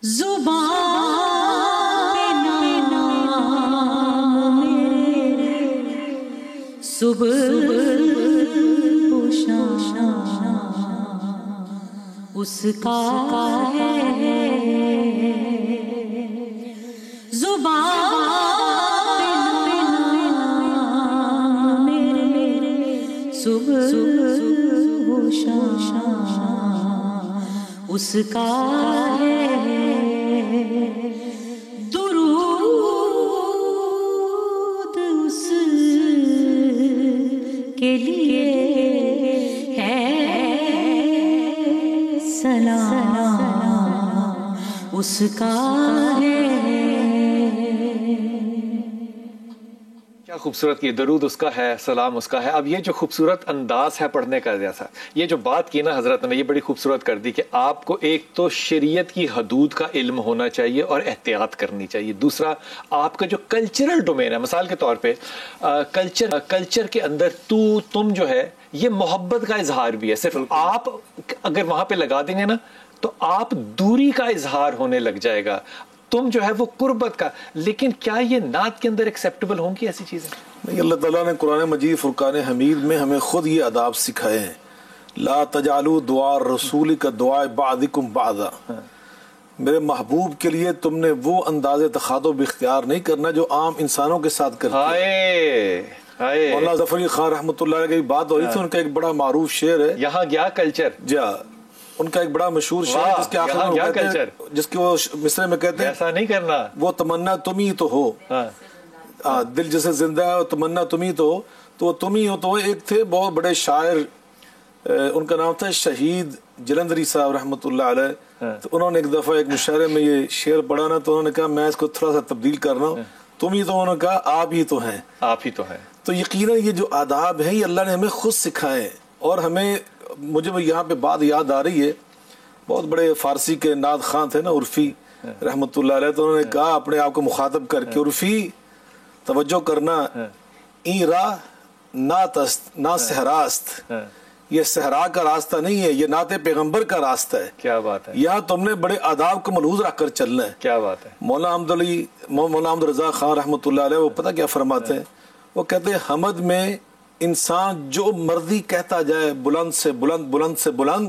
زبان پہ نام میرے صبح و شام اس کا ہے، زبان پہ نام میرے صبح و شام اس کا ہے، درود اس کے لیے ہے، سلام اس کا ہے۔ کیا خوبصورت کی درود اس کا ہے، سلام اس کا ہے۔ اب یہ جو خوبصورت انداز ہے پڑھنے کا، جیسا یہ جو بات کی نا حضرت نے، یہ بڑی خوبصورت کر دی کہ آپ کو ایک تو شریعت کی حدود کا علم ہونا چاہیے اور احتیاط کرنی چاہیے، دوسرا آپ کا جو کلچرل ڈومین ہے، مثال کے طور پہ کلچر کے اندر تم جو ہے یہ محبت کا اظہار بھی ہے، صرف آپ اگر وہاں پہ لگا دیں گے نا تو آپ دوری کا اظہار ہونے لگ جائے گا، تم جو ہے وہ قربت کا۔ لیکن کیا یہ نعت کے اندر ایکسیپٹیبل ہوں گی ایسی چیزیں؟ نہیں، اللہ تعالیٰ نے قرآن مجید فرقان حمید میں ہمیں خود یہ آداب سکھائے ہیں، لا تجعلوا دعاء الرسول کا دعاء بعضکم بعضا، میرے محبوب کے لیے تم نے وہ انداز تخاطب اختیار نہیں کرنا جو عام انسانوں کے ساتھ کرتے ہیں۔ مولانا ظفر علی خان رحمۃ اللہ علیہ کی بات ہو رہی تھی، ان کا ایک بڑا معروف شعر ہے، یہاں گیا کلچر، ان کا ایک بڑا مشہور شعر ہے جس کے آخر میں کہتے ہیں، جس کے وہ مصرے میں کہتے ہیں ایسا نہیں کرنا، وہ تمنا تم ہی تو ہو، دل جیسے زندہ ہے تمنا تم ہی تو ہو، تو وہ تم ہی ہو۔ تو وہ ایک تھے بہت بڑے شاعر، ان کا نام تھا شہید جلندری صاحب رحمۃ اللہ علیہ، تو انہوں نے ایک دفعہ ایک مشاعرے میں یہ شعر پڑھا نا، تو انہوں نے کہا میں اس کو تھوڑا سا تبدیل کر رہا ہوں، تم ہی تو، انہوں نے کہا آپ ہی تو ہیں، آپ ہی تو ہیں۔ تو یقیناً یہ جو آداب ہیں یہ اللہ نے ہمیں خود سکھائے ہیں، اور ہمیں، مجھے یہاں پہ بات یاد آ رہی ہے، بہت بڑے فارسی کے نعت خواں تھے نا عرفی رحمۃ اللہ علیہ، تو انہوں نے کہا اپنے آپ کو مخاطب کر کے، عرفی توجہ کرنا، این راہ ناتست نہ صحراست، یہ صحرا کا راستہ نہیں ہے، یہ نعت پیغمبر کا راستہ ہے۔ کیا بات ہے، یہاں تم نے بڑے آداب کو ملحوظ رکھ کر چلنا ہے۔ کیا بات ہے۔ مولانا احمد رضا خان رحمۃ اللہ علیہ وہ پتہ کیا فرماتے ہیں، وہ کہتے ہیں حمد میں انسان جو مرضی کہتا جائے بلند سے بلند، بلند سے بلند،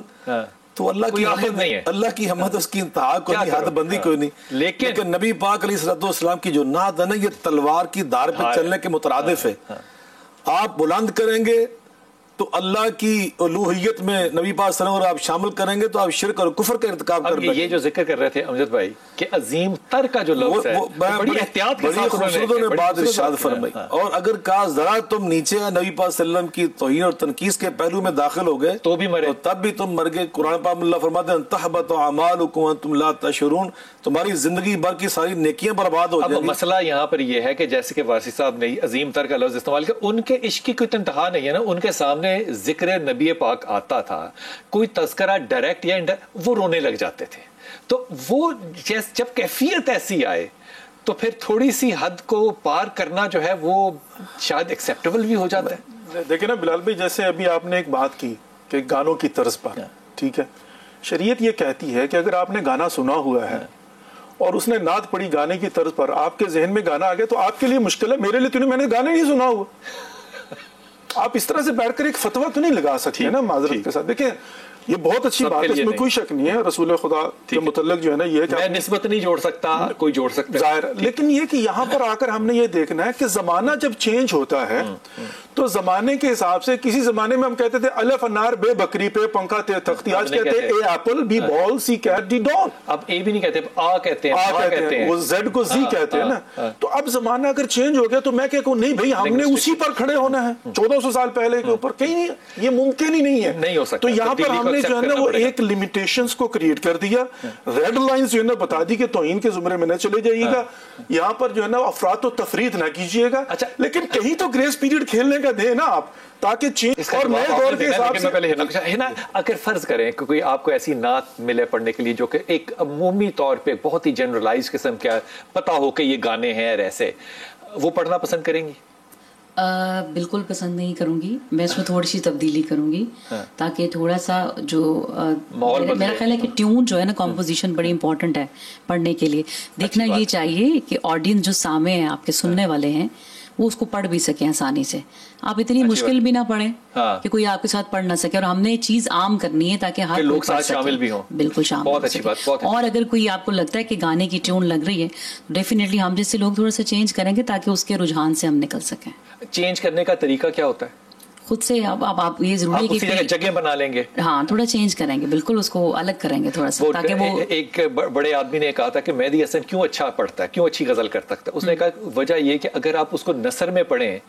تو اللہ کی حمد نہیں ہے، اللہ کی حمد اس کی انتہا کوئی نہیں، حد بندی کوئی نہیں۔ لیکن نبی پاک علیہ السلام کی جو نعت ہے نا، یہ تلوار کی دھار پہ چلنے کے مترادف ہے۔ آپ بلند کریں گے تو اللہ کی الوہیت میں نبی پاک صلی اللہ علیہ وسلم اور آپ شامل کریں گے تو آپ شرک اور کفر کا ارتکاب کر بیٹھیں گے۔ یہ جو ذکر کر رہے تھے امجد بھائی کہ عظیم تر کا جو لفظ ہے، بڑی احتیاط کے ساتھ انہوں نے بات ارشاد فرمائی، اور اگر کہا ذرا تم نیچے نبی پاک صلی اللہ علیہ وسلم کی توہین اور تنقیص کے پہلو میں داخل ہو گئے تو بھی مرے، تب بھی تم مر گئے۔ قرآن پاک میں اللہ فرماتے ہیں تحبط اعمالکم وانتم لا تشعرون، تمہاری زندگی بھر کی ساری نیکیاں برباد ہو جائیں گی۔ اب مسئلہ یہاں پر یہ ہے کہ جیسے کہ وارثی صاحب نے عظیم تر کا لفظ استعمال کیا، ان کے عشق کی کوئی انتہا نہیں ہے نا، ان کے سامنے ذکر نبی پاک آتا تھا، کوئی تذکرہ ڈائریکٹ یا وہ رونے لگ جاتے تھے۔ تو وہ جب کیفیت ایسی آئے تو پھر تھوڑی سی حد کو پار کرنا جو ہے وہ شاید ایکسیپٹیبل بھی ہو جاتا ہے۔ دیکھیں نا بلال بھائی، جیسے ابھی آپ نے ایک بات کی کہ گانوں کی طرز پر، ٹھیک ہے، شریعت یہ کہتی ہے کہ اگر آپ نے گانا سنا ہوا ہے اور اس نے نعت پڑی گانے کی طرز پر، آپ کے ذہن میں گانا آ گیا تو آپ کے لیے مشکل ہے، میرے لیے تو نہیں، میں نے گانا نہیں سنا ہوا۔ آپ اس طرح سے بیٹھ کر ایک فتویٰ تو نہیں لگا سکتے نا معذرت کے ساتھ۔ دیکھیں یہ بہت اچھی بات ہے، اس میں کوئی شک نہیں ہے، رسول خدا کے متعلق جو ہے نا یہ ہے کہ میں نسبت نہیں جوڑ سکتا، کوئی جوڑ سکتا ظاہر، لیکن یہ کہ یہاں پر آ کر ہم نے یہ دیکھنا ہے کہ زمانہ جب چینج ہوتا ہے تو زمانے کے حساب سے، کسی زمانے میں ہم کہتے تھے الف انار بے بکری پہ پنکھا تے تختی، آج کہتے ہیں اے ایپل بی بال سی کیٹ ڈی ڈاگ، اب اے بھی نہیں کہتے، آ کہتے ہیں، وہ زیڈ کو زی کہتے ہیں نا۔ تو اب زمانہ اگر چینج ہو گیا تو میں کہوں نہیں بھائی ہم نے اسی پر کھڑے ہونا ہے 1400 سال پہلے کے اوپر، کہیں نہیں، یہ ممکن ہی نہیں ہے، نہیں ہو سکتا۔ تو یہاں پر ہم نے جو ہے نا وہ ایک لمیٹیشنز کو کریٹ کر دیا، ریڈ لائنز جو ہے نا بتا دی کہ توہین کے زمرے میں نہ چلے جائیے گا، یہاں پر جو ہے نا افراط و تفریط نہ کیجیے گا، لیکن کہیں تو گریس پیریڈ کھیلنے کا دیں نا آپ، تاکہ چینج اور نئے دور کے حساب سے۔ اگر فرض کریں کہ کوئی آپ کو ایسی نعت ملے پڑھنے کے لیے جو کہ ایک عمومی طور پہ بہت ہی جنرلائز قسم کا پتا ہو کہ یہ گانے ہیں اور ایسے، وہ پڑھنا پسند کریں گی؟ بالکل پسند نہیں کروں گی میں، اس میں تھوڑی سی تبدیلی کروں گی تاکہ تھوڑا سا جو میرا خیال ہے کہ ٹیون جو ہے نا کمپوزیشن بڑی امپورٹنٹ ہے پڑھنے کے لیے. دیکھنا یہ چاہیے کہ آڈینس جو سامنے ہیں آپ کے سننے والے ہیں وہ اس کو پڑھ بھی سکیں آسانی سے. آپ اتنی مشکل بھی نہ پڑھیں کہ کوئی آپ کے ساتھ پڑھ نہ سکے. اور ہم نے یہ چیز عام کرنی ہے تاکہ ہر لوگ ساتھ شامل بھی ہوں. بالکل شامل. بہت اچھی بات. اور اگر کوئی آپ کو لگتا ہے کہ گانے کی ٹیون لگ رہی ہے تو ڈیفینیٹلی ہم جیسے لوگ تھوڑا سا چینج کریں گے تاکہ اس کے رجحان سے ہم نکل سکیں. چینج کرنے کا طریقہ کیا ہوتا ہے؟ خود سے اب آپ یہ ضروری ہے کہ جگہ بنا لیں گے. ہاں تھوڑا چینج کریں گے بالکل، اس کو الگ کریں گے تھوڑا سا تاکہ وہ. ایک بڑے آدمی نے کہا تھا کہ مہدی حسن کیوں اچھا پڑھتا ہے، کیوں اچھی غزل کر سکتا ہے. اس نے کہا وجہ یہ کہ اگر آپ اس کو نثر میں پڑھیں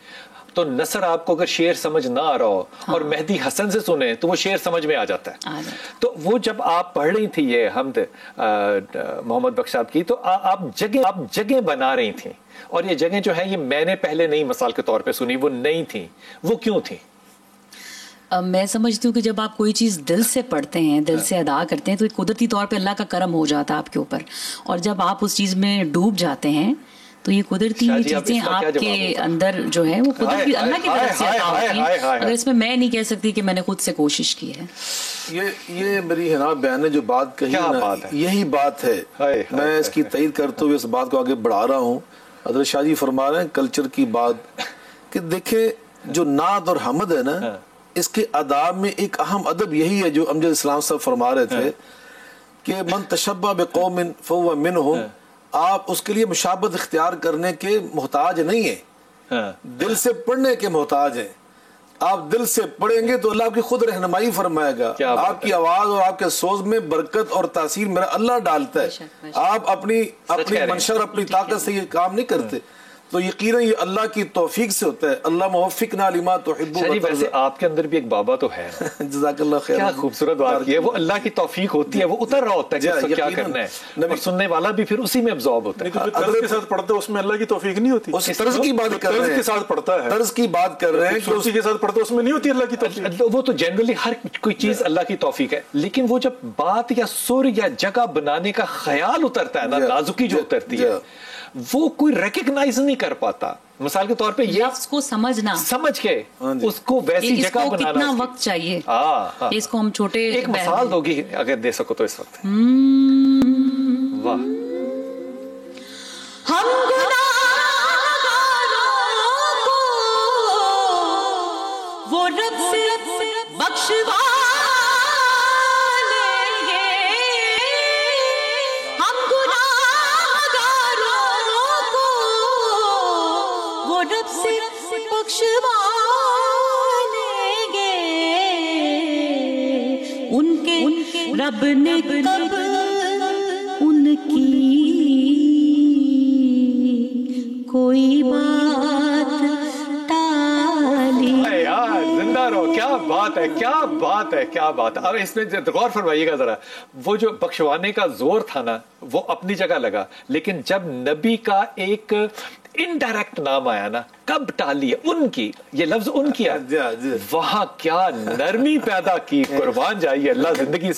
تو نثر آپ کو اگر شعر سمجھ نہ آ رہا ہو اور مہدی حسن سے سنیں تو وہ شعر سمجھ میں آ جاتا ہے. تو وہ جب آپ پڑھ رہی تھی یہ حمد محمد بخش صاحب کی تو آپ جگہ بنا رہی تھیں، اور یہ جگہیں جو ہیں یہ میں نے پہلے نہیں مثال کے طور پہ سنی، وہ نئی تھیں. وہ کیوں تھیں؟ میں سمجھتی ہوں کہ جب آپ کوئی چیز دل سے پڑھتے ہیں، دل سے ادا کرتے ہیں تو قدرتی طور پہ اللہ کا کرم ہو جاتا ہے آپ کے اوپر. اور جب آپ اس چیز میں ڈوب جاتے ہیں تو یہ قدرتی چیزیں آپ کے اندر جو ہے وہ قدرتی اللہ کی طرف سے عطا ہوتی ہیں. اگر اس میں نہیں کہہ سکتی کہ میں نے خود سے کوشش کی ہے. یہ میری حناب بہن نے جو بات کہی نا یہی بات ہے. میں اس کی تائید کرتے ہوئے اس بات کو آگے بڑھا رہا ہوں. حضرت شاہ جی فرما رہے ہیں کلچر کی بات کہ دیکھیں جو نعت اور حمد ہے نا اس کے آداب میں ایک اہم ادب یہی ہے جو امجد اسلام صاحب فرما رہے تھے کہ من تشبہ بقوم فہو منہم. آپ اس کے لیے مشابہت اختیار کرنے کے محتاج نہیں ہیں، دل سے پڑھنے کے محتاج ہیں. آپ دل سے پڑھیں گے تو اللہ آپ کی خود رہنمائی فرمائے گا. آپ کی آواز اور آپ کے سوز میں برکت اور تاثیر میرا اللہ ڈالتا ہے. آپ اپنی منشا اور اپنی طاقت سے یہ کام نہیں کرتے. تو یقیناً یہ اللہ کی توفیق سے ہوتا ہے. اللہ موفقنا لما تحب. ویسے آپ کے اندر بھی ایک بابا تو ہے. جزاک اللہ خیر. کیا خوبصورت بات کی ہے. وہ اللہ کی توفیق ہوتی ہے، وہ اتر رہا ہوتا ہے کہ اس کو کیا کرنا ہے، اور سننے والا بھی پھر اسی میں ابزارب ہوتا ہے. طرز کے ساتھ پڑھتا ہے اس میں اللہ کی توفیق نہیں ہوتی. اس طرز کی بات کر رہے ہیں، طرز کے ساتھ پڑھتا ہے، طرز کی بات کر رہے ہیں کہ اسی کے ساتھ پڑھتا ہے اس میں نہیں ہوتی اللہ کی توفیق. وہ تو جنرلی ہر کوئی چیز اللہ کی توفیق ہے، لیکن وہ جب بات یا سر یا جگہ بنانے کا خیال اترتا ہے نا، نازکی جو اترتی ہے وہ کوئی ریکگنائز نہیں کر پاتا. مثال کے طور پہ یہ لفظ کو سمجھ کے اس کو ویسی جگہ بنانا کتنا وقت چاہیے. اس کو ہم چھوٹے ایک مثال دوگی اگر دے سکو تو اس وقت. واہ. ہم وہ رب سے بخشوا لیں گے، ہم گناہگاروں کو وہ رب سے بخشوا لیں گے. ان کے رب نے کب ان کی کوئی بات ٹالی. زندہ رہو. کیا بات ہے، کیا بات ہے، کیا بات ہے. اب اس میں غور فرمائیے گا ذرا، وہ جو بخشوانے کا زور تھا نا وہ اپنی جگہ لگا، لیکن جب نبی کا ایک انڈائریکٹ نام آیا نا، کب ٹالی ہے ان کی، یہ لفظ ان کی ہے، وہاں کیا نرمی پیدا کی. قربان جائیے اللہ زندگی